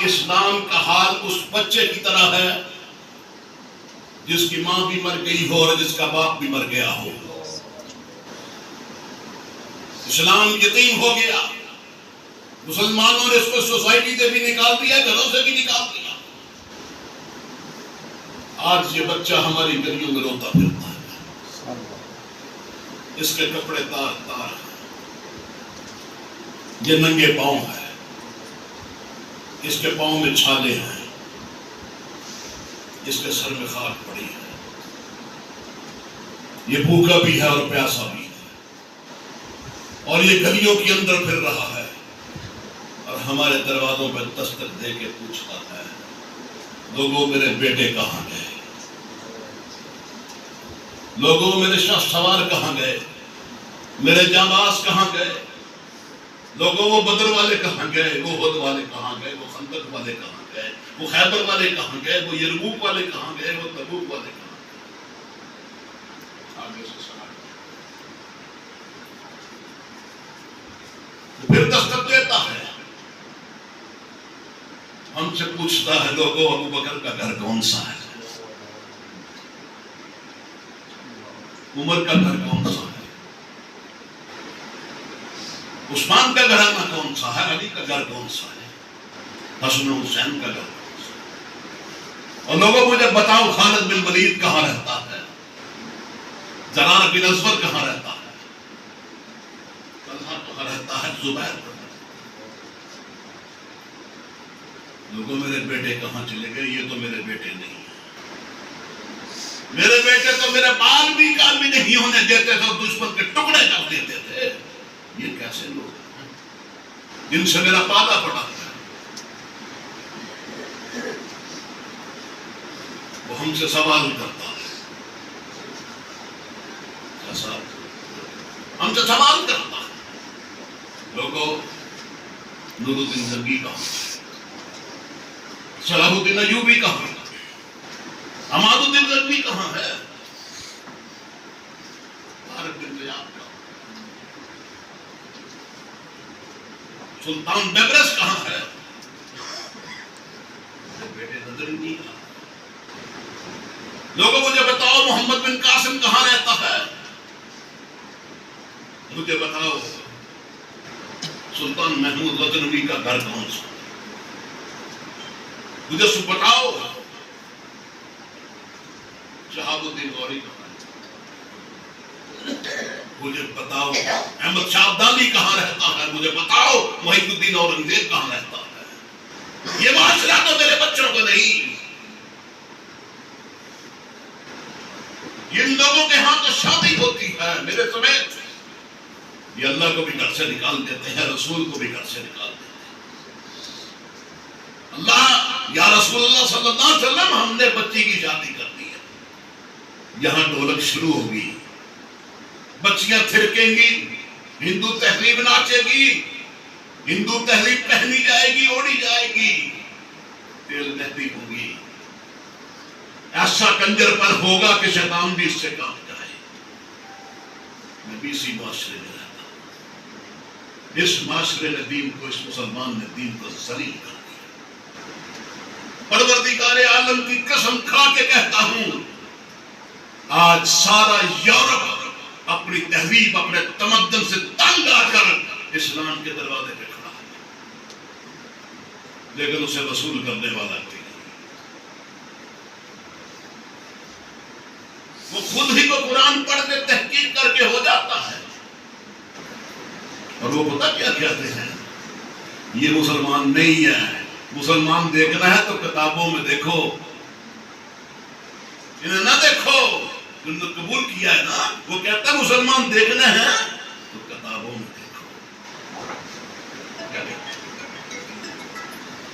اسلام کا حال اس بچے کی طرح ہے جس کی ماں بھی مر گئی ہو اور جس کا باپ بھی مر گیا ہو. اسلام یتیم ہو گیا. مسلمانوں نے اس کو سوسائٹی سے بھی نکال دیا, گھروں سے بھی نکال دیا. آج یہ بچہ ہماری گلیوں میں روتا پھرتا ہے. اس کے کپڑے تار تار ہیں, یہ ننگے پاؤں ہے, اس کے پاؤں میں چھالے ہیں, اس کے سر میں خاک پڑی ہے. یہ بھوکا بھی ہے اور پیاسا بھی ہے, اور یہ گلیوں کے اندر پھر رہا ہے اور ہمارے دروازوں پہ دستک دے کے پوچھتا ہے, لوگوں میرے بیٹے کہاں گئے؟ لوگوں میرے شاہ سوار کہاں گئے؟ میرے جانباز کہاں گئے؟ لوگوں وہ بدر والے کہاں گئے؟ وہ احد والے کہاں گئے؟ وہ خندق والے کہاں گئے؟ وہ خیبر والے کہاں گئے؟ وہ یرموک والے کہاں گئے؟ وہ تبوک والے کہاں گئے؟ آگے سے سنا پھر دستک دیتا ہے, ہم سے پوچھتا ہے, لوگوں ابو بکر کا گھر کون سا ہے؟ عمر کا گھر کون سا ہے؟ عثمان کا گھرانہ کون سا ہے؟ علی کا گھر کون سا ہے؟ حسن و حسین کا گھر کون سا ہے؟ اور لوگوں مجھے بتاؤ, خالد بن ولید کہاں رہتا ہے؟ زرار بن ازور کہاں رہتا ہے؟ طلحہ کہاں رہتا ہے؟ زبیر کہاں؟ لوگوں میرے بیٹے کہاں چلے گئے؟ یہ تو میرے بیٹے نہیں ہیں. میرے بیٹے تو میرے بال بھی کامی نہیں ہونے دیتے تھے, دشمن کے ٹکڑے کر دیتے تھے. یہ کیسے لوگ ہیں جن سے میرا پالا پڑا ہے؟ وہ ہم سے سوال کرتا ہے, ایسا ہم سے سوال کرتا ہے, لوگوں نور الدین زنگی کہاں ہے؟ صلاح الدین ایوبی کہاں ہے؟ عماد الدین غزنوی کہاں ہے؟ طارق بن زیاد کہاں ہے؟ سلطان بیبرس کہاں ہے؟ میرے بیٹے نظر ہی نہیں آ. لوگوں مجھے بتاؤ, محمد بن قاسم کہاں رہتا ہے؟ مجھے بتاؤ, سلطان محمود غزنوی کا گھر کون سا؟ مجھے بتاؤ, شہاب الدین غوری کہاں ہے؟ مجھے بتاؤ, احمد شاہ ابدالی کہاں رہتا ہے؟ مجھے بتاؤ, محی الدین اورنگزیب کہاں رہتا ہے؟ یہ معاشرہ تو میرے بچوں کو نہیں. جن لوگوں کے ہاں تو شادی ہوتی ہے میرے سمیت, یہ اللہ کو بھی گھر سے نکال دیتے ہیں, رسول کو بھی گھر سے نکال دیتے ہیں. اللہ, یا رسول اللہ صلی اللہ علیہ وسلم, ہم نے بچی کی شادی کر دی ہے. یہاں ڈھولک شروع ہوگی, بچیاں تھرکیں گی, ہندو تہذیب ناچے گی, ہندو تہذیب پہنی جائے گی, اوڑی جائے گی, تیل مہندی ہوگی. ایسا کنجر پر ہوگا کہ شیطان بھی اس سے کام جائے. میں بھی اسی معاشرے میں رہتا ہوں. اس معاشرے نے دین کو, اس مسلمان نے دین کو ذلیل کر دیا. پروردگار عالم کی قسم کھا کے کہتا ہوں, آج سارا یورپ اپنی تہذیب, اپنے تمدن سے تنگ آ کر اسلام کے دروازے پہ کھڑا ہے, لیکن اسے وصول کرنے والا کوئی نہیں. وہ خود ہی کو قرآن پڑھ کے تحقیق کر کے ہو جاتا ہے, اور وہ پتہ کیا کہتے ہیں, یہ مسلمان نہیں ہے. مسلمان دیکھنا ہے تو کتابوں میں دیکھو, انہیں نہ دیکھو. جن نے قبول کیا ہے نا, وہ کہتا ہے مسلمان دیکھنا ہے تو کتابوں میں دیکھو.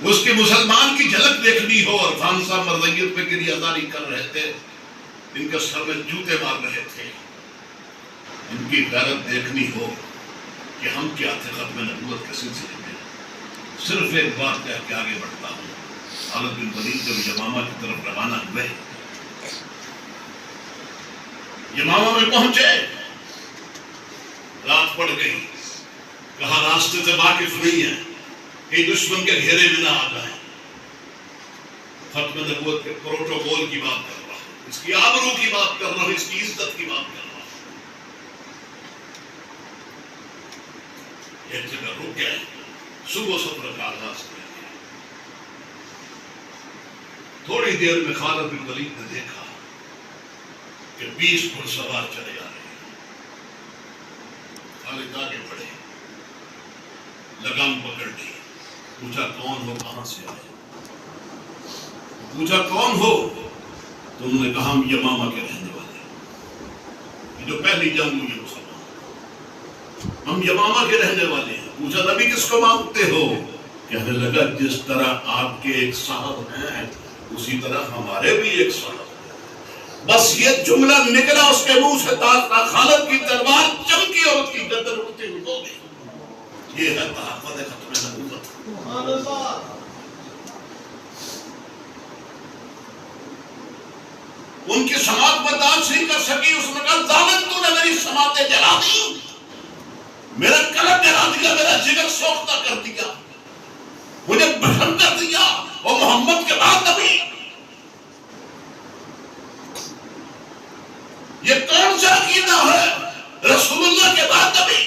اس کے مسلمان کی جھلک دیکھنی ہو. اور خان صاحب مرضیت پہ گری ازاری کر رہے تھے, ان کے سر میں جوتے مار رہے تھے. ان کی غیرت دیکھنی ہو کہ ہم کیا تھے ختم نبوت کے سلسلے میں. صرف ایک بات کہہ کے آگے بڑھتا ہوں. خالد بن ولید جب یمامہ کی طرف روانہ ہوئے, یمامہ میں پہنچے, رات پڑ گئی. کہا راستے سے واقف نہیں ہے, کہیں دشمن کے گھیرے میں نہ آ جائیں. ختم نبوت کے پروٹوکول کی بات کر رہا ہوں، اس کی آبرو کی بات کر رہا ہوں، اس کی عزت کی بات کر رہا ہوں۔ ایک جگہ رک گئے، صبح سفر کا آغاز کیا گیا۔ تھوڑی دیر میں خالد بن ولید نے دیکھا کہ 20 گھڑ سوار چلے آ رہے ہیں۔ خالد آگے بڑھے، لگام پکڑ لی، پوچھا کون ہو، کہاں سے آئے؟ پوچھا کون ہو تو انہوں نے کہا ہم یمامہ کے رہنے والے ہیں، جو پہلی جنگ ہوئی مسلمان، ہم یمامہ کے رہنے والے ہیں۔ پوچھا نبی کس کو مانگتے ہو؟ کہنے لگا جس طرح آپ کے ایک صاحب ہیں اسی طرح ہمارے بھی ایک صاحب ہیں۔ بس یہ جملہ نکلا اس کے منہ سے، خالد کی تلوار چمکی اور اس کی گردن اڑتی ہوئی ہو گئی۔ یہ ہے تحفظ ختم نبوت۔ سبحان اللہ۔ ان کی سماعت برداشت نہیں کر سکی، اس نے کہا ظالم تو نے میری سماعتیں جلا دی، میرا قلب جلا دیا، میرا جگر سوختہ کر دیا، مجھے بھشم کر دیا، اور محمد کے بعد نبی، یہ کون سا عقیدہ ہے؟ رسول اللہ کے بعد نبی۔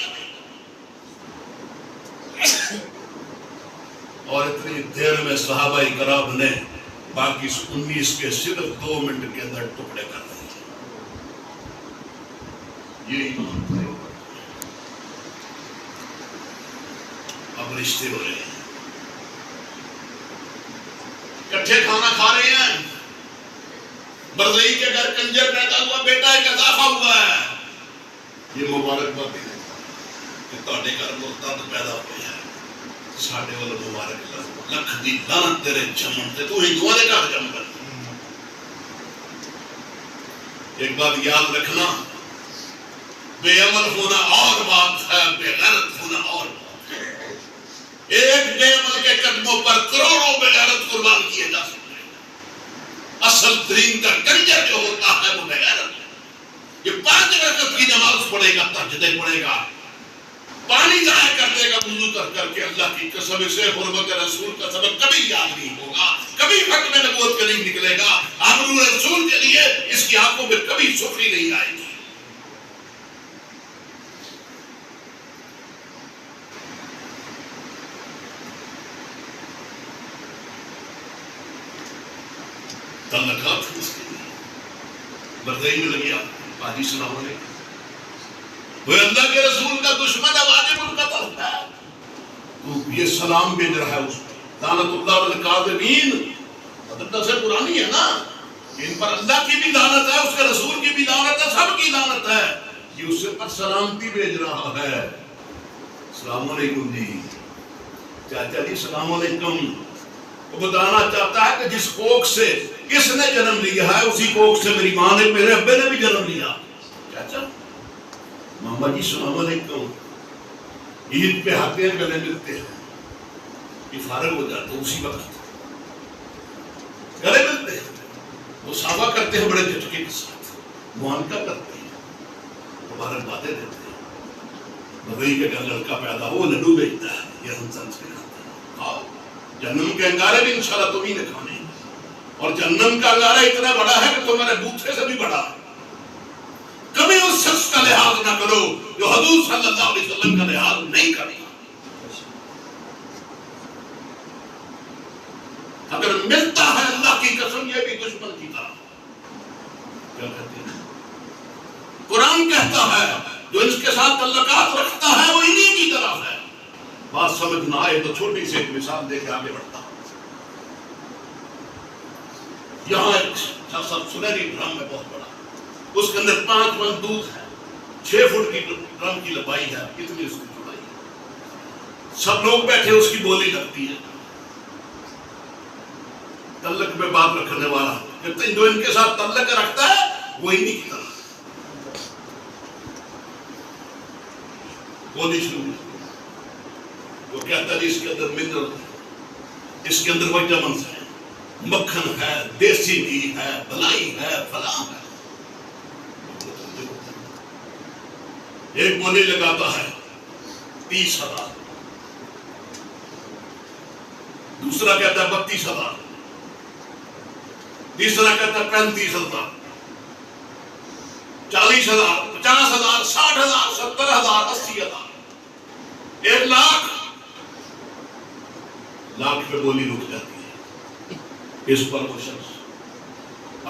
اور اتنی دیر میں صحابہ کرام نے باقی 19 کے صرف 2 منٹ کے اندر ٹکڑے کر دیے۔ یہ ایمان ہے۔ اب رشتے ہو رہے ہیں، کٹھے کھانا کھا رہے ہیں، برزئی کے گھر کنجر پیدا ہوا، بیٹا ایک اضافہ ہوا ہے، یہ مبارکباد ہے کہ تہاڈے گھر مرتد پیدا ہوئے ہیں، ساڈے والوں مبارک لکھ دی لعنت تیرے جمن تے، تو ہندوؤں دے گھر جم کر۔ ایک بات یاد رکھنا، بے عمل ہونا اور بات ہے، بے غیرت ہونا اور بات ہے۔ ایک بے عمل کے قدموں پر کروڑوں بے غیرت قربان کیے جا سکتے ہیں۔ اصل ترین کا کنجر جو ہوتا ہے وہ بے غیرت ہے۔ یہ 5 رکعت کی نماز پڑھے گا، تہجد پڑھے گا، پانی ضائع کر دے گا وضو کر کے، اللہ کی قسم سے حرمت رسول کا سبب کبھی یاد نہیں ہوگا، کبھی ختم نبوت کا نہیں نکلے گا، آبرو رسول کے لیے اس کی آنکھوں میں کبھی سرخی نہیں آئے گی۔ تعلقات اس کے لیے بردئی میں لگیا، پاجی سلام علیکم، وہ اللہ کے رسول کا دشمن ہے، واجب القتل ہے، تو یہ سلام بھیج رہا ہے اس پر، لعنت اللہ والقاذبین، حضرت سے پرانی ہے نا، ان پر اللہ کی بھی لعنت ہے، اس کے رسول کی بھی لعنت ہے، سب کی لعنت ہے، یہ اس پر سلامتی بھیج رہا ہے۔ السلام علیکم جی، چاچا جی السلام علیکم۔ وہ بتانا چاہتا ہے کہ جس کوکھ سے اس نے جنم لیا ہے اسی کوکھ سے میری ماں نے، میرے ابے نے بھی جنم لیا۔ چاچا ماما جی السلام علیکم، عید پہ آتے ہیں گلے ملتے ہیں، یہ فارغ ہو جاتے ہیں اسی وقت گلے ملتے ہیں، وہ صحابہ کرتے ہیں بڑے جھٹکے کے ساتھ، معانقہ کرتے ہیں، مبارکبادیں دیتے ہیں، بھئی کے گھر لڑکا پیدا ہو لڈو بیچتا ہے، یہ ہم سنس کے کھاتے ہیں، آؤ جہنم کے انگارے بھی انشاءاللہ تمہیں نے کھانے ہیں، اور جہنم کا انگارہ اتنا بڑا ہے کہ تمہارے بوتھے سے بھی بڑا ہے۔ کبھی اس شخص کا لحاظ نہ کرو جو حضور صلی اللہ علیہ وسلم کا لحاظ نہیں کرے۔ اگر ملتا ہے اللہ کی قسم یہ بھی دشمن کی طرح، کیا کہتے ہیں قرآن کہتا ہے جو اس کے ساتھ تعلقات رکھتا ہے وہ انہی کی طرح ہے۔ بات سمجھ نہ آئے تو چھوٹی سی ایک مثال دے کے آگے بڑھتا ہوں۔ یہاں ایک سنہری ڈرم ہے بہت بڑا، اس کے اندر 5 من دودھ ہے، 6 فٹ کی ڈرم کی لمبائی ہے، کتنی اس کی چوڑائی ہے، سب لوگ بیٹھے اس کی بولی لگتی ہے، تعلق میں بات رکھنے والا جو ان کے ساتھ تعلق رکھتا ہے وہ انہی کی طرح بولی شروع، وہ کہتا ہے اس کے اندر منرل ہے، اس کے اندر وٹامنز ہے، مکھن ہے، دیسی گھی ہے، بلائی ہے، فلاں ہے۔ ایک بولی لگاتا ہے 30,000، دوسرا کہتا ہے 32,000، تیسرا کہتا ہے 35,000 40,000 50,000 60,000 70,000 80,000 1 لاکھ پہ بولی رک جاتی ہے. اس پر وہ شخص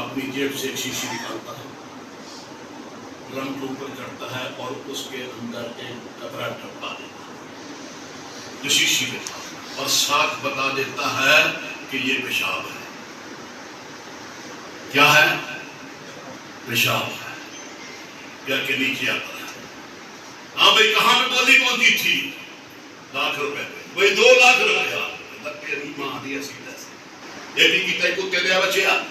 اپنی جیب سے ایک شیشی نکالتا ہے, ڈرم کے اوپر چڑھتا ہے اور اس کے اندر ایک قطرہ ٹپا دیتا ہے شیشی میں اور ساتھ بتا دیتا ہے کہ یہ پیشاب ہے. کیا ہے؟ پیشاب ہے. کیا کہ نیچے آتا ہے. ہاں بھائی کہاں پہ بولی کون سی تھی؟ لاکھ روپے پہ. بھائی 2 لاکھ روپے لگتے نہیں ماں دیا سیدھا سے یہ بھی کتا ہی کتے دیا بچے آپ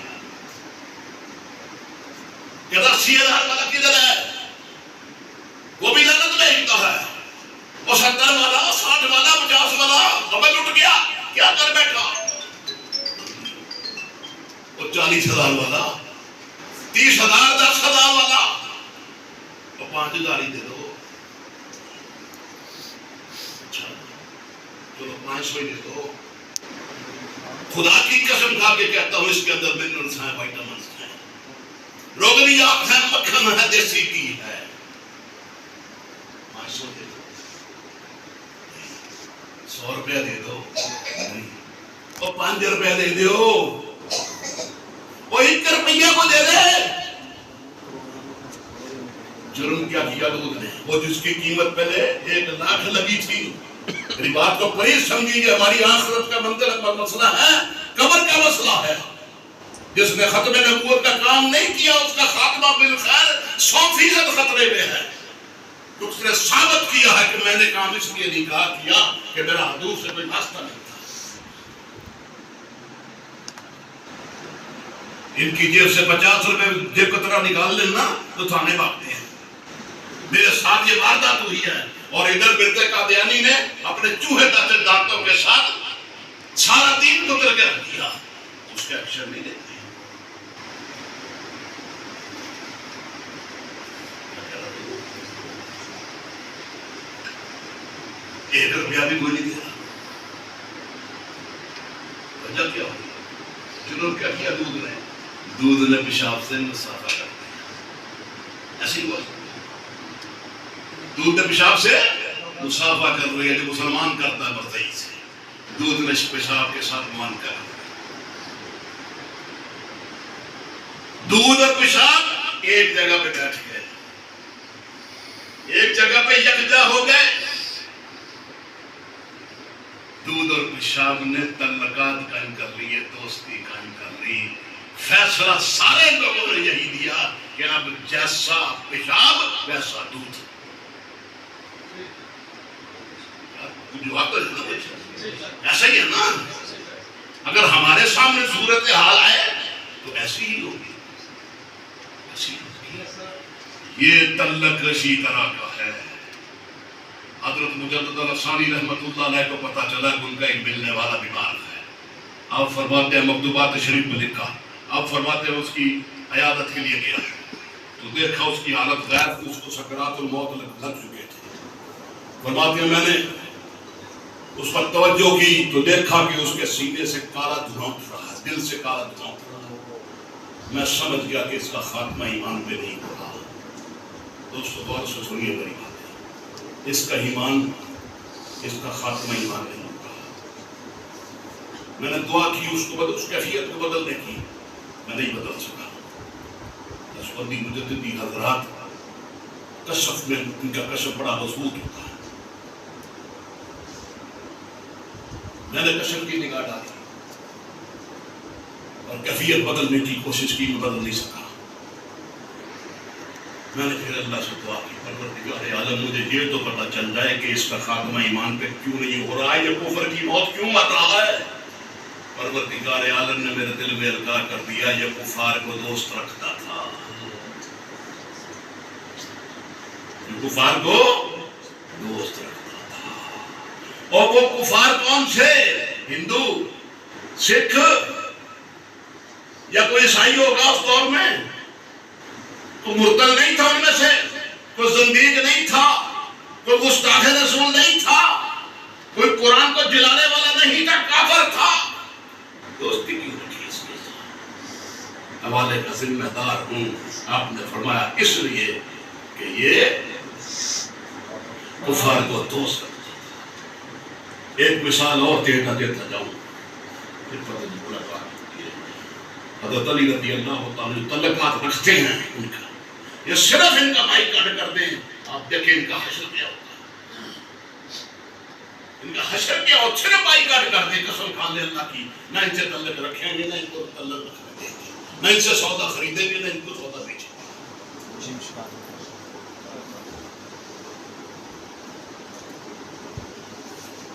کہتا 80,000 والا کدھر ہے؟ وہ بھی لعنت میں ہیتا ہے. وہ 70 والا 60 والا 50 والا ہمیں لٹ گیا کیا کر بیٹھا. وہ 40,000 والا 30,000 10,000 والا وہ 5,000 ہی دے دو. اچھا چلو 500 ہی دے دو. خدا کی قسم کھا کے کہتا ہوں اس کے اندر منرلز ہیں وائٹامنز ہیں روغنیات ہیں مکھن ہے دیسی گھی ہے. 500 دے دو 100 روپیہ دے دو نہیں وہ 5 روپیہ دے دو وہ 1 روپیہ کو دے دے. جرم کیا کیا دودھ نے وہ جس کی قیمت پہلے 1 لاکھ لگی تھی. میری بات کو پلیز سمجھیے ہماری آخرت کا مسئلہ ہے قبر کا مسئلہ ہے. جس نے ختم نبوت کا کام نہیں کیا اس کا خاتمہ بالخیر 100% خطرے میں ہے. اس نے ثابت کیا ہے کہ میں نے کام اس لیے نہیں کیا کہ میرا حدود سے کوئی واسطہ نہیں تھا. ان کی جیب سے 50 روپے جیب کترا نکال لینا تو تھانے بھاگتے ہیں. میرے ساتھ یہ واردات ہوئی ہے اور ادھر مرتے قادیانی نے اپنے چوہے دانتوں کے ساتھ سارا دین کتر کے رکھ دیا. اس کے ایکشن نہیں لیتے. ایک روپیہ بھی کوئی نہیں دیا. وجہ کیا ہوئی؟ جنہوں کیا کیا دودھ نے پیشاب سے مسافہ کر دیا. ایسی ہوا دودھ نے پیشاب سے مسافہ کر رہی ہے جو مسلمان کرتا ہے برتئی سے. دودھ نے پیشاب کے ساتھ مان کر دودھ اور پیشاب ایک جگہ پہ بیٹھ گئے, ایک جگہ پہ یکجا ہو گئے. دودھ اور پیشاب نے تعلقات قائم کر لی ہے, دوستی قائم کر لی. فیصلہ سارے لوگوں نے یہی دیا کہ اب جیسا پیشاب ویسا دودھ. ایسا ہی ہے نا. اگر ہمارے سامنے صورتحال آئے تو ایسی ہی ہوگی. یہ تعلق اسی طرح کا ہے. حضرت مجدد الافسانی رحمت اللہ علیہ کو پتا چلا کہ ان کا ایک ملنے والا بیمار ہے. آپ فرماتے ہیں مکتوبات شریف میں لکھا, آپ فرماتے ہیں اس کی عیادت کے لیے گیا تو دیکھا اس کی حالت غیر, اس کو سکرات الموت لگ چکے تھے. فرماتے ہیں میں نے اس پر توجہ کی تو دیکھا کہ اس کے سینے سے کالا دھواں اٹھ رہا ہے, دل سے کالا دھواں اٹھ رہا ہے. میں سمجھ گیا کہ اس کا خاتمہ ایمان پہ نہیں ہو رہا. دوستو غور سے سنیے میری بات, اس کا ایمان, اس کا خاتمہ ایمان نہیں ہو رہا. میں نے دعا کی اس کو اس کیفیت کو بدلنے کی, میں نہیں بدل سکا. نقشبندی مجددی حضرات کشف میں ان کا کشف بڑا مضبوط ہوتا ہے. میں نے کشف کی نگاہ ڈالی اور کیفیت بدلنے کی کوشش کی, میں بدل نہیں سکا. میں نے پھر اللہ سے دعا کی, پروردگار عالم مجھے یہ تو پتہ چل جائے کہ اس کا خاتمہ ایمان پہ کیوں نہیں ہو رہا ہے, یہ کفر کی موت کیوں مر رہا ہے. پروردگار عالم نے میرے دل میں القاء کر دیا یہ کفار کو دوست رکھتا تھا. یہ کفار کو دوست رکھتا تھا. اور وہ کفار کون سے؟ ہندو, سکھ یا کوئی عیسائی ہوگا اس دور میں. کوئی مرتد نہیں تھا ان میں سے, کوئی زندیق نہیں تھا, کوئی گستاخ رسول نہیں تھا, کوئی قرآن کو جلانے والا نہیں تھا, کافر تھا. دوستی کیوں رکھی اس کے ساتھ؟ حوالے کا ذمہ دار ہوں. آپ نے فرمایا اس لیے کہ یہ کفار کو دوست کرتا. ایک مثال اور دیتا جاؤں پھر پتہ نہیں ملاقات. حضرت علی رضی اللہ تعالیٰ تعلقات رکھتے ہیں ان کا، یہ صرف ان کا مائی کاٹ کر دیں، آپ دیکھیں ان کا حشر کیا ہوتا ہے. ان کا حشر کیا ہوتا ہے، صرف مائی کاٹ کر دیں. قسم کھا لیں اللہ کی، نہ ان سے تعلق رکھیں گے، نہ ان کو تعلق رکھنے دیں گے، نہ ان سے سودا خریدیں گے، نہ ان کو سودا بیچیں گے.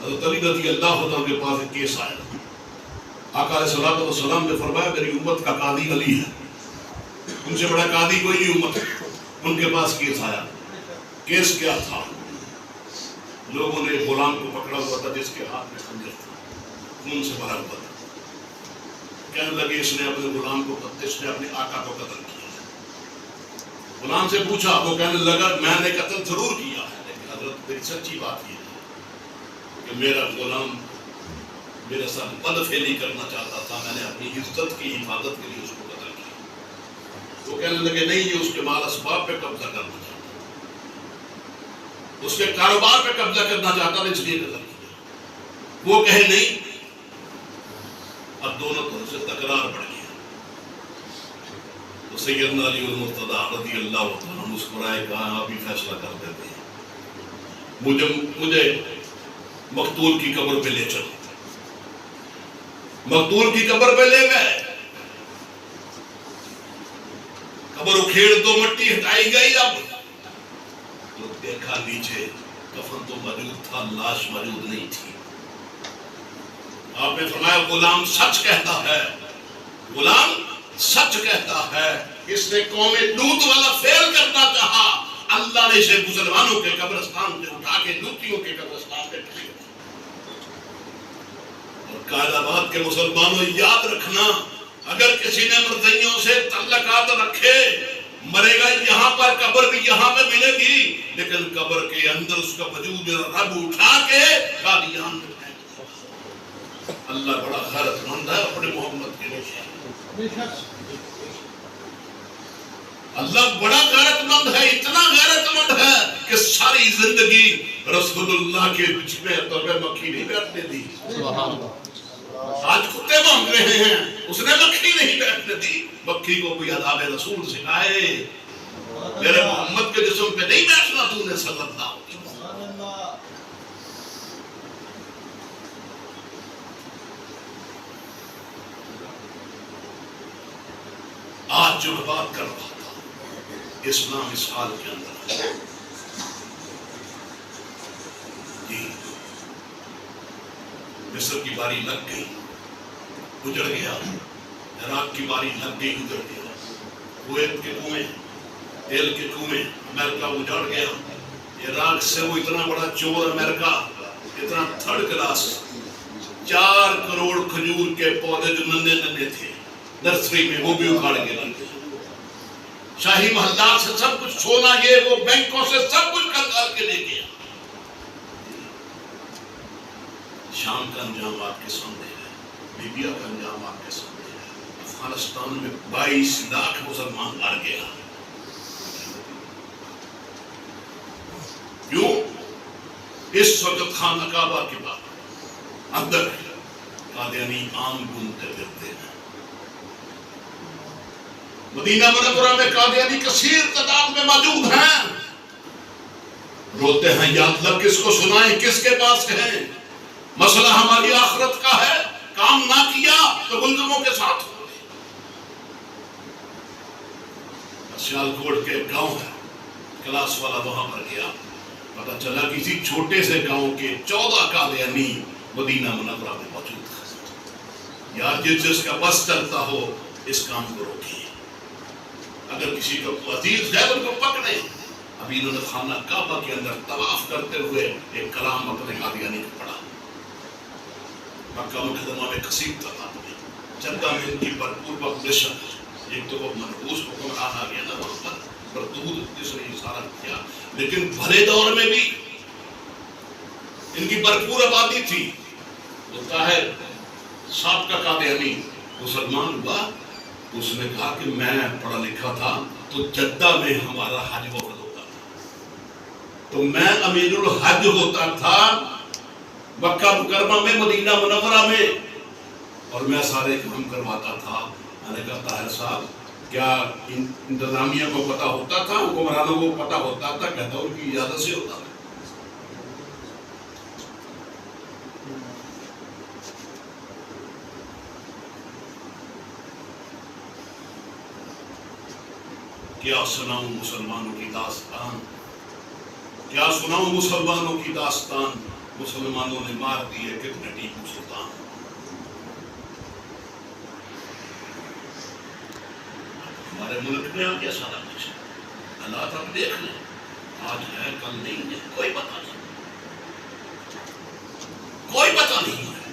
حضرت علی رضی اللہ عنہ کے پاس ایک کیس آیا. آقا علیہ الصلوۃ والسلام نے فرمایا میری امت کا قاضی علی ہے، ان سے بڑا قاضی کوئی نہیں امت. ان کے پاس کیس آیا. کیس کیا تھا؟ لوگوں نے غلام کو پکڑا ہوا تھا جس کے ہاتھ میں خنجر تھا، خون سے بھرا ہوا تھا. کہنے لگے اس نے اپنے غلام کو اس نے اپنے آقا کو قتل کیا. غلام سے پوچھا، وہ کہنے لگا میں نے قتل ضرور کیا ہے، لیکن حضرت میری سچی بات یہ ہے کہ میرا غلام میرے ساتھ بدفعلی کرنا چاہتا تھا، میں نے اپنی عزت کی حفاظت کے لیے اس کو قتل کیا. وہ کہنے لگے نہیں، یہ اس کے مال اسباب پہ قبضہ کرنا چاہتا، اس کے کاروبار پہ قبضہ کرنا چاہتا تھا، اس لیے قتل کیا. وہ کہے نہیں. اب دونوں طرف سے تکرار بڑھ گیا. تو سیدنا علی المرتضیٰ رضی اللہ عنہ مسکرائے، کہا ابھی فیصلہ کر دیتے ہیں، مجھے مقتول کی قبر پہ لے چلو. مقتول کی قبر پہ لے گئے. قبر اکھیڑ دو، مٹی ہٹائی گئی. اب تو دیکھا نیچے کفن تو موجود تھا، لاش موجود نہیں تھی. آپ نے فرمایا غلام سچ کہتا ہے، غلام سچ کہتا ہے. اس نے قوم لوط والا فعل کرنا چاہا، اللہ نے اسے مسلمانوں کے قبرستان سے اٹھا کے لوطیوں کے قبرستان پہ ڈال دیا. قائد آباد کے مسلمانوں یاد رکھنا، اگر کسی نے مرتدیوں سے تعلقات رکھے مرے گا یہاں پر، قبر بھی یہاں پہ ملے گی، لیکن قبر کے اندر اس کا وجود رب اٹھا کے قادیان میں پھینک دے. اللہ بڑا غیرت مند ہے اپنے محمد کے لیے. اللہ بڑا غیرت مند ہے، اتنا غیرت مند ہے کہ ساری زندگی رسول اللہ کے بچ میں مکھی نہیں بیٹھنے دی. آج کتے بھونک رہے ہیں، اس نے مکھی نہیں بیٹھنے دی. مکھی کو کوئی آداب رسول سکھائے، میرے محمد کے جسم پہ نہیں بیٹھنا تو نے صلی اللہ علیہ وسلم. آج جو بات کر رہا تھا اسلام اس حال کے اندر ہے. جی مصر کی باری لگ گئی، اجڑ گیا. عراق کی باری لگ گئی، اجڑ گیا. کویت کے کنویں، تیل کے کنویں، امریکہ اجڑ گیا. عراق سے وہ اتنا بڑا چور امریکہ، اتنا تھرڈ کلاس، 4 کروڑ کھجور کے پودے جو ننے ننے تھے نرسری میں، وہ بھی اکھاڑ کے لگ گیا. شاہی محلات سے سب کچھ سونا، یہ وہ بینکوں سے سب کچھ کر کے لے گیا. شام کا انجام آپ کے سامنے ہے، لیبیا کا انجام آپ کے سامنے ہے. افغانستان میں 22 لاکھ مسلمان مر گیا. کیوں؟ اس وقت خانہ کعبہ کے بعد اندر قادیانی عام گھومتے پھرتے ہیں. مدینہ منورہ میں قادیانی کثیر تعداد میں موجود ہیں. روتے ہیں یا اللہ کس کو سنائیں، کس کے پاس کہیں. مسئلہ ہماری آخرت کا ہے، کام نہ کیا تو ملزموں کے ساتھ ہو. سیالکوٹ کے گاؤں ہے، کلاس والا وہاں پر گیا، پتہ چلا کسی چھوٹے سے گاؤں کے 14 قادیانی مدینہ منورہ میں موجود ہے. یار جس کا بس چلتا ہو اس کام کو روکیے. اگر کسی کو عزیز ہے ان کو پکڑے. ابھی انہوں نے خانہ کعبہ کے اندر طواف کرتے ہوئے ایک کلام اپنے قادیانی کو پڑھا. مکہ مکرمہ میں کثیر تعداد میں، جدہ میں ان کی بھرپور پاپولیشن. ایک تو وہ منحوس حکمران آ گیا نا وہاں پر دودھ جس نے اشارہ کیا، لیکن بھرے دور میں بھی ان کی بھرپور آبادی تھی. تو طاہر سابقہ قادیانی مسلمان ہوا، تو اس نے کہا کہ میں پڑھا لکھا تھا تو جدہ میں ہمارا حج وفد ہوتا تھا، تو میں امیر الحج ہوتا تھا مکہ مکرمہ میں، مدینہ منورہ میں، اور میں سارے کام کرواتا تھا۔ میں نے کہا طاہر صاحب کیا انتظامیہ کو پتہ ہوتا تھا، حکمرانوں کو پتہ ہوتا تھا؟ کہتا ان کی اجازت سے ہوتا تھا۔ کیا سناؤں مسلمانوں کی داستان، کیا سناؤں مسلمانوں کی داستان، مسلمانوں نے مار دیے کتنے ٹیپو سلطان۔ ہمارے ملک میں آ گیا سارا کچھ، حالات آپ دیکھ لیں، آج ہے کل نہیں ہے، کوئی پتہ نہیں، کوئی پتہ نہیں ہے۔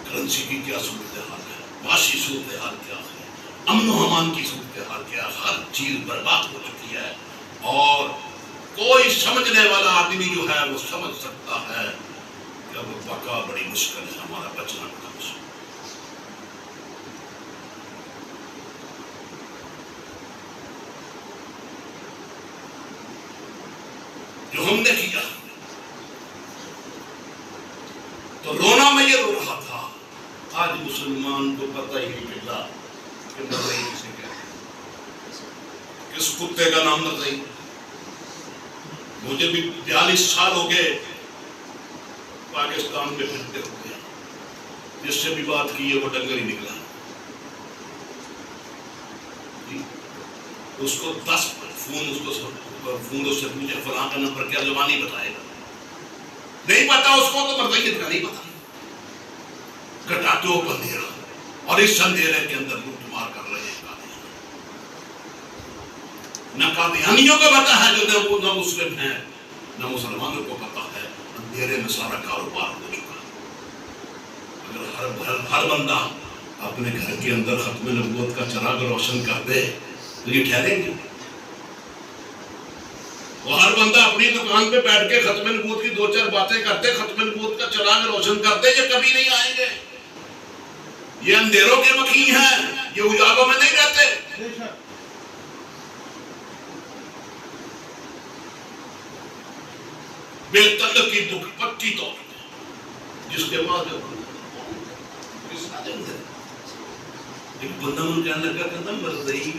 کرنسی کی کیا صورتحال ہے، معاشی صورتحال کیا ہے، امن و امان کی صورتحال کیا، ہر چیز برباد ہو چکی ہے، اور کوئی سمجھنے والا آدمی جو ہے وہ سمجھ سکتا ہے کہ اب بقا بڑی مشکل ہے، ہمارا بچنا بڑا مشکل ہے۔ جو ہم نے کیا تو رونا میں یہ رو رہا تھا، آج مسلمان کو پتہ ہی نہیں چلا کہ مرضی کسے کہتے ہیں، کس کتے کا نام مرضی۔ مجھے بھی 42 سال ہو گئے پاکستان میں پھرتے ہوئے، جس سے بھی بات کی ہے وہ ڈنگر ہی نکلا۔ اس کو 10 فون اس سے پوچھے فلاں کا نمبر کیا، زبانی بتائے گا، نہیں پتا اس کو تو مرضیت کا نہیں پتا۔ کٹاٹو اندھیرا، اور اس اندھیرے کے اندر لوٹ مار کر رہے ہیں قادیانی۔ نہ قادیانیوں کو پتا ہے جو نہ مسلم ہیں، نہ مسلمانوں کو پتا ہے، اندھیرے میں سارا کاروبار ہو چکا۔ اگر ہر بندہ اپنے گھر کے اندر ختم نبوت کا چراغ روشن کر دے تو یہ ٹھہریں گے؟ وہ ہر بندہ اپنی دکان پہ بیٹھ کے ختم نبوت کی 2-4 باتیں کرتے، ختم نبوت کا چراغ روشن کرتے، یہ کبھی نہیں آئیں گے۔ یہ اندھیروں کے مکین ہیں، یہ اجالوں میں نہیں رہتے۔ بے تعلق کی دکھ پکی طور جس کے بعد ایک بندہ من کہنے لگا کہ مرضی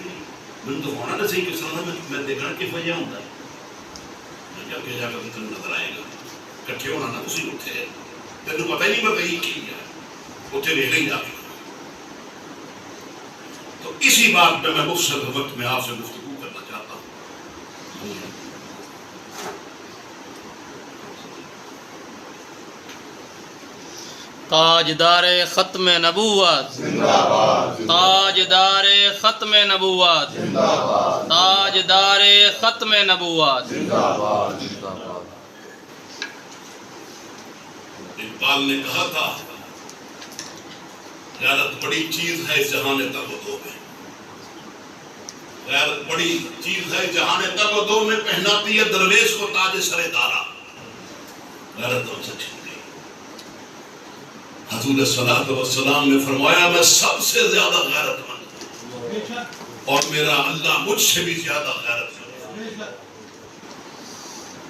من تو ہونا نہ صحیح کس طرح میں دیکھنا کہ وجہ ہوتا ہے، جا کے جا کر نظر آئے گا کٹھے ہونا نہ اسی اٹھے، تینوں پتہ ہی نہیں مرضی کی ہے اٹھے رہ گئی جا کے۔ تو اسی بات پہ میں مفصل وقت میں آپ سے گفتگو کرنا چاہتا ہوں۔ تاجدار ختم نبوت، تاجدار ختم نبوت، تاجدار ختم نبوت۔ اقبال نے کہا تھا غیرت بڑی چیز ہے جہان تر و دو میں، غیرت بڑی چیز ہے جہان تر و دو میں، پہناتی ہے درویش کو تاج سر دارا۔ غیرت ہم سے چھن گئی۔ حضور صلی اللہ علیہ وسلم نے فرمایا میں سب سے زیادہ غیرت مند ہوں اور میرا اللہ مجھ سے بھی زیادہ غیرت مند ہے،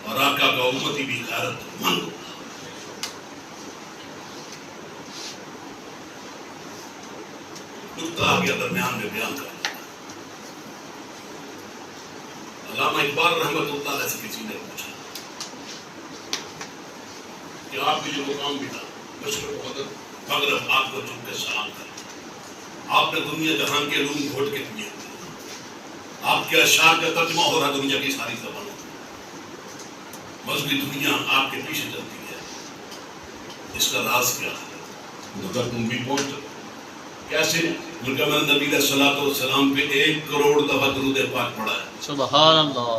اور آقا کا امتی بھی غیرت مند ہوں۔ نکتہ آ گیا درمیان میں بیان کرنا۔ علامہ اقبال رحمۃ اللہ علیہ سے کسی نے پوچھا کہ آپ کے جو مقام بھی تھا مشرق مغرب مغرب آپ کو چن کے سلام کر، آپ نے دنیا جہان کے علوم گھوٹ کے دیے، آپ کے اشعار کا ترجمہ ہو رہا دنیا کی ساری زبانوں میں، مذہبی دنیا آپ کے پیچھے چلتی ہے، اس کا راز کیا ہے؟ مگر تم بھی پہنچ جاؤ کیسے؟ بلکہ میں نے نبی علیہ السلام پہ 1 کروڑ دفعہ درود پاک پڑھا ہے، سبحان اللہ،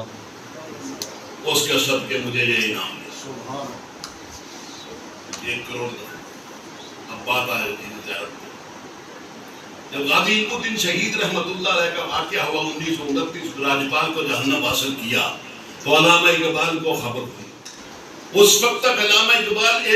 اس کے سب کے مجھے یہ انعام ہے، 1 کروڑ دفعہ۔ اب بات آئے زیارت میں، جب غازی الدین شہید رحمت اللہ علیہ کا واقعہ ہوا 1929، راجپال کو جہنم حاصل کیا تو علامہ اقبال کو خبر ہوئی۔ اس وقت تک علامہ اقبال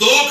2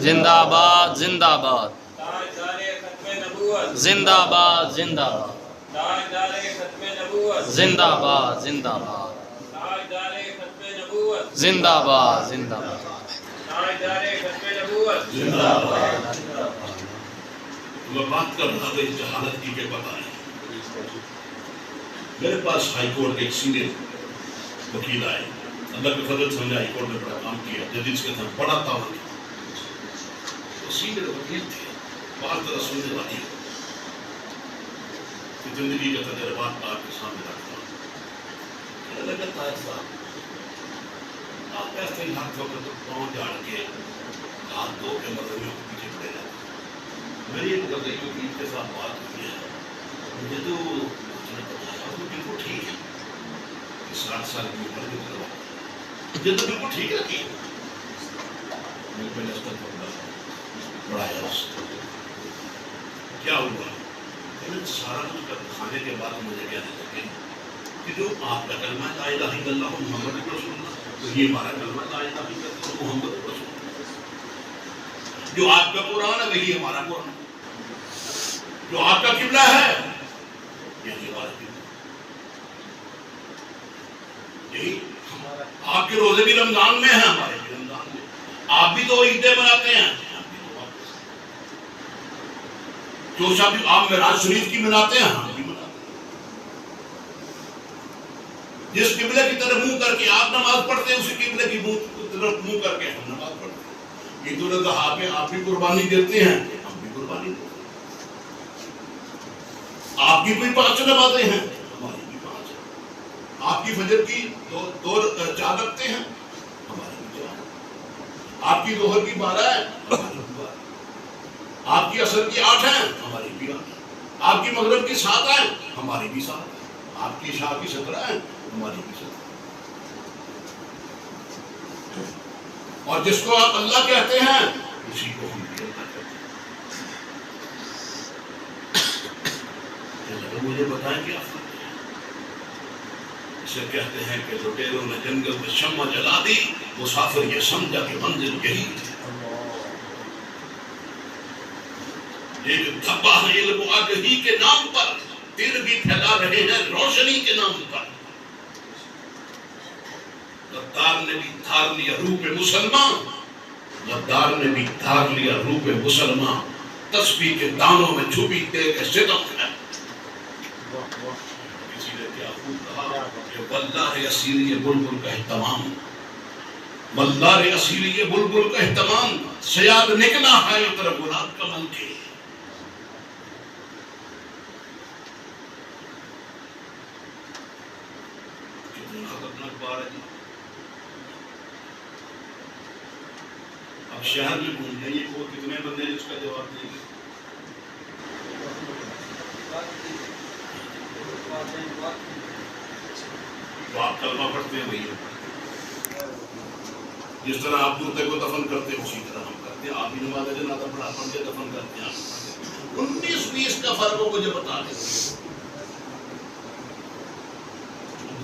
زندہ باد زندہ باد زندہ باد زندہ باد زندہ باد زندہ باد زندہ باد زندہ باد میں بات کر رہا تھا اس جہالت کی کہ پتہ نہیں. میرے پاس ہائی کورٹ کے ایک سینئر وکیل آئے. اللہ کے فضل سے ہائی کورٹ میں بڑا کام کیا. ججز کے ساتھ بڑا تعاون کیا. وہ سینئر وکیل تھے. بات ذرا سننے والی ہے کہ زندگی کے تجربات آپ کے سامنے رکھتا ہوں. کہنے لگا طاہر صاحب آپ ایسے ہی ہاتھ وقت پاؤں جاڑ کے ہاتھ دھو کے مدنیوں کے پیچھے پڑے رہتے. میری ایک مدنیوں کی ان کے ساتھ بات ہوئی ہے. مجھے تو اس نے بتایا وہ بالکل ٹھیک ہے. 60 سال کی عمر کے طرح مجھے تو بالکل ٹھیک لگی. میں نے اس کا پڑھایا اس کو. کیا ہوا؟ سارا کچھ کھانے کے بعد مجھے کہنے لگے کہ جو آپ کا کلمہ لا الہ الا اللہ محمد رسول اللہ تو یہ ہمارا کلمہ لا الہ الا اللہ محمد رسول اللہ. جو آپ کا قرآن ہے وہی ہمارا قرآن. جو آپ کا قبلہ ہے یہی ہمارا قبلہ. یہی آپ کے روزے بھی رمضان میں ہیں ہمارے بھی رمضان میں. آپ بھی تو عیدیں مناتے ہیں. جو شب آپ معراج شریف کی مناتے ہیں ہم بھی مناتے ہیں. جس قبلے کی طرف منہ کر کے آپ نماز پڑھتے ہیں اسی قبلے کی طرف منہ کر کے ہم نماز پڑھتے ہیں. عید الاضحیٰ پہ آپ بھی قربانی دیتے ہیں ہم بھی قربانی دیتے ہیں. آپ کی کوئی 5 نمازیں ہیں ہماری بھی 5 ہیں. آپ کی فجر کی دو 4 رکھتے ہیں ہماری بھی 4. آپ کی ظہر کی 12 ہے ہماری بھی 12. آپ کی عصر کی 8 ہیں ہماری بھی 8. آپ کی مغرب کی 7 ہیں ہماری بھی 7. آپ کی عشاء کی 17 ہیں ہماری بھی 17. اور جس کو آپ اللہ کہتے ہیں اسی کو ہم بھی اللہ کہتے ہیں. مجھے بتائیں کیا فرق ہے؟ اسے کہتے ہیں کہ لٹیروں نے جنگل میں شمع جلا دی. مسافر یہ سمجھا کہ منزل یہی تھی. ایک دھبا ہے علم و آگہی کے نام پر تیر بھی پھیلا رہے ہیں روشنی کے نام پر. غدار نے بھی دھار لیا روح مسلمان. غدار نے بھی دھار لیا روح مسلمان. تسبیح کے دانوں میں چھپی تیغ ستم ہے. کسی نے کیا خوب کہا کہ واللہ اسیری بلبل کا اہتمام. واللہ اسیری بلبل کا اہتمام. سیاد نکلا ہے طرف گلاب کا من کے. اب شہر میں گھوم جائیے وہ کتنے بندے اس کا جواب دیں گے. تو آپ کلمہ پڑھتے ہیں وہی. جس طرح آپ مرتے کو دفن کرتے ہیں اسی طرح ہم کرتے ہیں. آپ بھی نماز جنازہ پڑھا پڑھ کے دفن کرتے ہیں. 19-20 کا فرق ہو مجھے بتا دیں.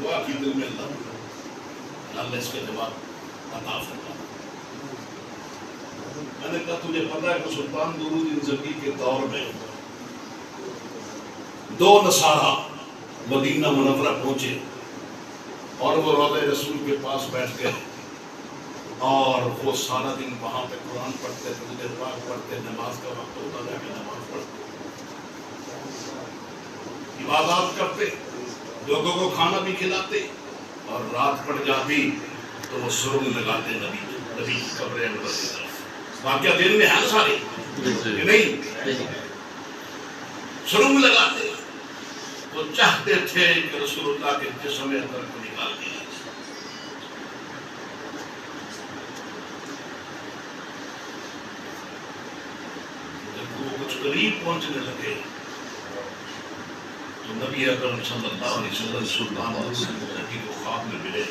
دعا کی دل میں اللہ اس کا جواب عطا فرما. میں نے کہا تجھے پتا ہے کہ سلطان درود انزکی کے دور میں 2 نصارہ مدینہ منورہ پہنچے اور وہ روضہ رسول کے پاس بیٹھ گئے اور وہ سارا دن وہاں پہ قرآن پڑھتے درود پاک پڑھتے. نماز کا وقت ہوتا جا کے نماز پڑھتے عبادات کرتے لوگوں کو کھانا بھی کھلاتے اور رات پڑ جاتی تو وہ سرنگ لگاتے نبی کی قبر انور کی طرف. واقعہ دل میں ہے نا سارے کہ نہیں. سرنگ لگاتے. وہ چاہتے تھے کہ رسول اللہ کے جسم اندر کو نکال دیا. جب وہ کچھ قریب پہنچنے لگے تو نبی اکرم صلی اللہ علیہ وسلم سلطان درود کو خواب میں ملے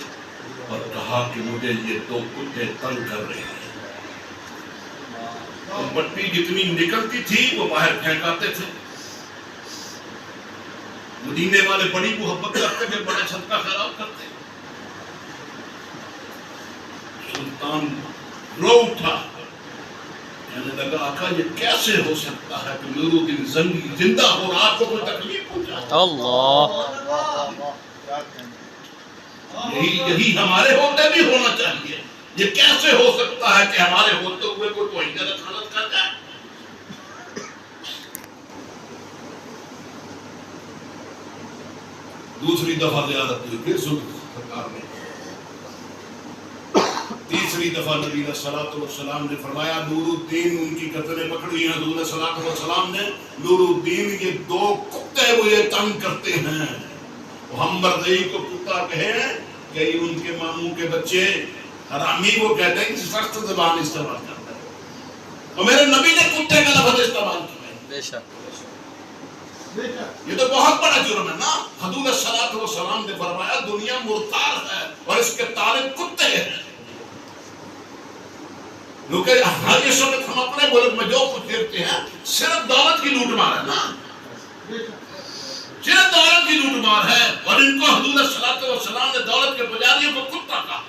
اور کہا کہ مجھے یہ 2 کتے تنگ کر رہے ہیں. مٹی جتنی نکلتی تھی وہ باہر پھینکاتے تھے. مدینے والے بڑی محبت کرتے تھے, بڑا صدقہ خیرات کرتے. سلطان رو اٹھا کہنے لگا آقا یہ کیسے ہو سکتا ہے کہ نورالدین زنگی زندہ ہو اور آپ کو کوئی تکلیف پہنچائے؟ اللہ یہی ہمارے ہوتے بھی ہونا چاہیے. یہ کیسے ہو سکتا ہے کہ ہمارے ہوتے ہوئے کوئی غلط غلط کر جائے؟ دوسری دفعہ زیارت ہوئی پھر سرکار نے. تیسری دفعہ نبی علیہ السلام نے فرمایا نور الدین ان کی گردنیں پکڑی ہیں. حضور صلی اللہ علیہ وسلم نے نور الدین یہ دو کتے مجھے تنگ کرتے ہیں. محمد رضی کو کتا کہیں کہ ان کے ماموں کے بچے حرامی وہ کہتے ہیں کہ سخت زبان استعمال کرتا ہے اور میرے نبی نے کتے کا لفظ استعمال کیا ہے. بے شک یہ تو بہت بڑا جرم ہے نا. حضور صلی اللہ علیہ وسلم نے فرمایا دنیا مرتار ہے اور اس کے طالب کتے ہیں. کیونکہ ہر اس وقت ہم اپنے ملک میں جو کچھ دیکھتے ہیں صرف دولت کی لوٹ مار ہے نا. صرف دولت کی لوٹ مار ہے اور ان کو حضور صلی اللہ علیہ وسلم نے دولت کے پجاریوں کو کتا کہا.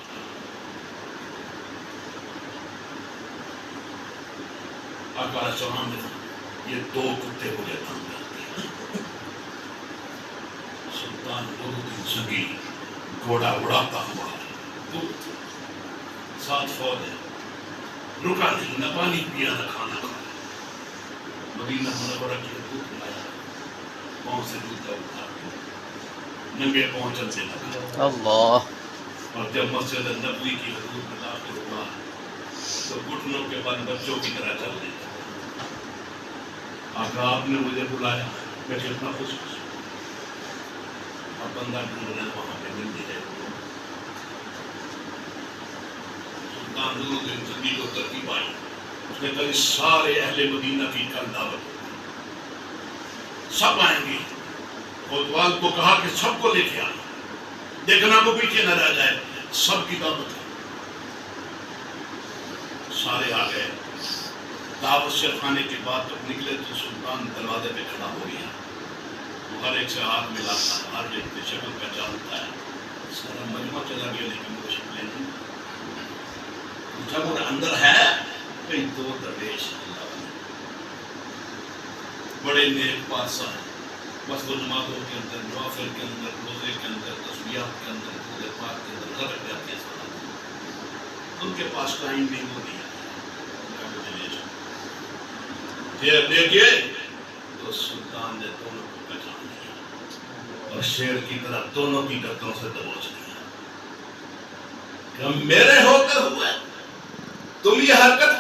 آقا علیہ السلام نے یہ دو کتے مجھے تنگ کرتے ہیں. سلطان نورالدین زنگی گھوڑا اڑاتا ہوا ساتھ فوج ہے. رکا نہیں نہ پانی پیا نہ کھانا کھایا. مدینہ منورہ کی حدود میں آیا. پاؤں سے جوتا اٹھا کے ننگے پاؤں چلتے لگا. اللہ اور جب مسجد نبوی کی حدود میں داخل ہوا تو گھٹنوں کے بعد بچوں کی طرح چل رہے. آقا آپ نے مجھے بلایا میں کتنا خوش ہوں. اب بندہ ڈھونڈ رہے وہاں پہ مل نہیں رہے. سلطان نورالدین زنگی کو ترتیب آئی. اس نے کہا سارے اہل مدینہ کی کل دعوت سب آئیں گے. کوتوال کو کہا کہ سب کو لے کے آئے. دیکھنا کو پیچھے نہ رہ جائے. سب کی دعوت ہے. سارے آ گئے. دعوت سے کھانے کے بعد جب نکلے تو سلطان دروازے پہ کھڑا ہو گیا. وہ ہر ایک سے ہاتھ ملاتا ہے. ہر ایک کی شکل پہچانتا ہے. سارا مجمع چلا گیا لیکن وہ شکلیں نہیں. جب وہ اندر ہے کئی دو درویش بڑے نیک پارسا ہیں. بس وہ نمازوں کے اندر نوافل کے اندر روزے کے اندر تسبیحات کے اندر پورے پاک کے اندر غرق جاتے ہیں. ان کے پاس ٹائم نہیں ہو دیا. دیکھیے تو سلطان نے دونوں کو پہچان لیا اور شیر کی طرح دونوں کی گردنوں سے دبوچ دیا کہ میرے ہوتے ہوئے تم یہ حرکت